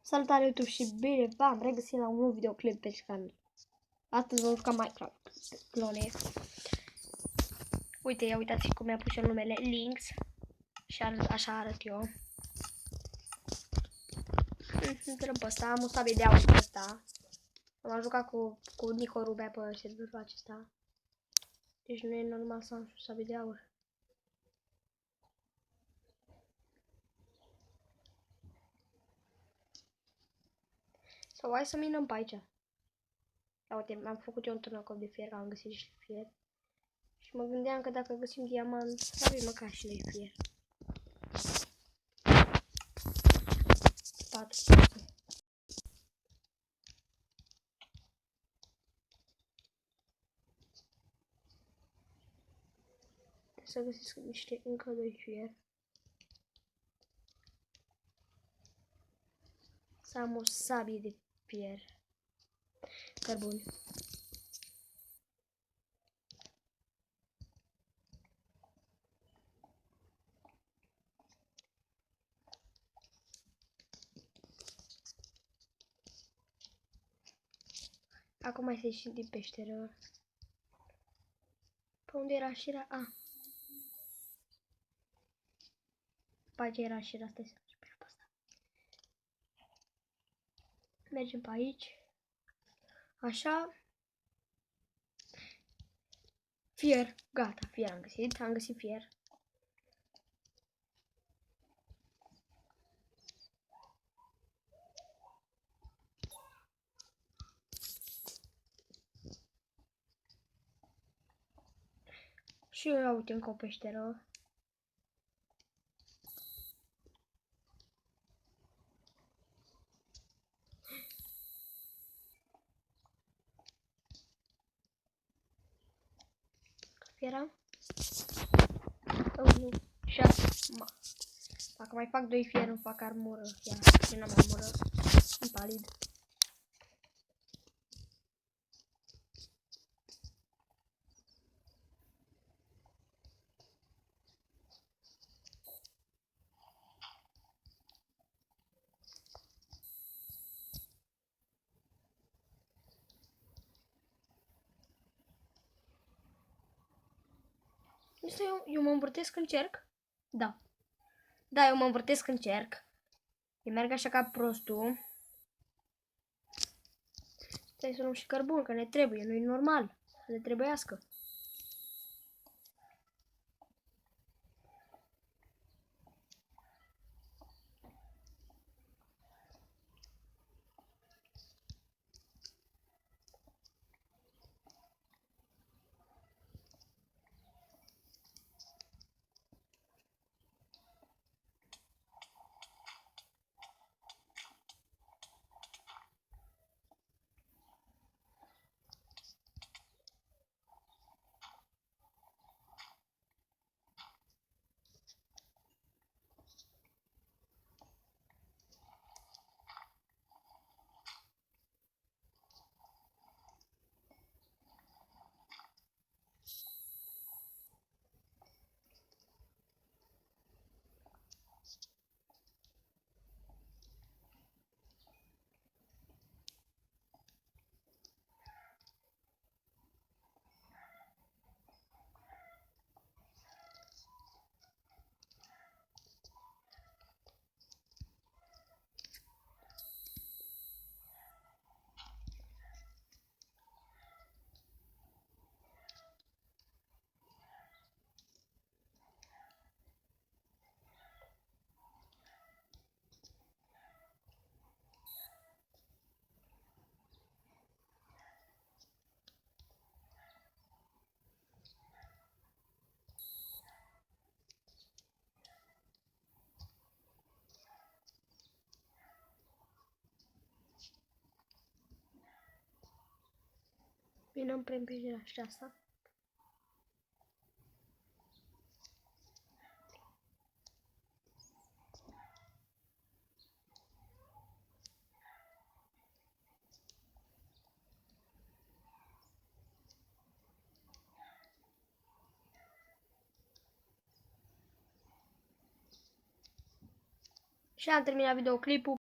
Salutare YouTube și bine v-am regăsit la un nou videoclip pe canal. Astăzi vom juca Minecraft clone. Uite, ia uitați cum mi-a pus eu numele Lynx. Și așa arăt eu. Intrăm pe ăsta, am o sabie de aur pe ăsta. Am jucat cu Nico Rubea pe serverul acesta. Deci nu e normal să am sabie de aur. Sau hai să minăm pe aici. Ia uite, am făcut eu un turnăcop de fier, am găsit și fier. Și mă gândeam că dacă găsim diamant, avem măcar și noi fier. 4. Trebuie să găsesc încă 2 fier. Să am o sabie de fier. Cărbuni. Acum mai să ieșim din peșteră. Pe unde era șira? A. Pe aici era șira. Stai să mergem pe asta. Mergem pe aici. Așa. Fier. Gata, fier am găsit. Am găsit fier. Și eu uite încă o peșteră. Era? Oh, nu. 6. Dacă mai fac 2 fier, îmi fac armură. Ia, și n-am armură. Sunt palid. Eu mă învârtesc în cerc? Da. Da, eu mă învârtesc în cerc. Eu merg așa ca prostul. Stai să luăm și cărbun, că ne trebuie, nu e normal să ne trebuiască. Bine, am preîmpingerea și asta. Și am terminat videoclipul.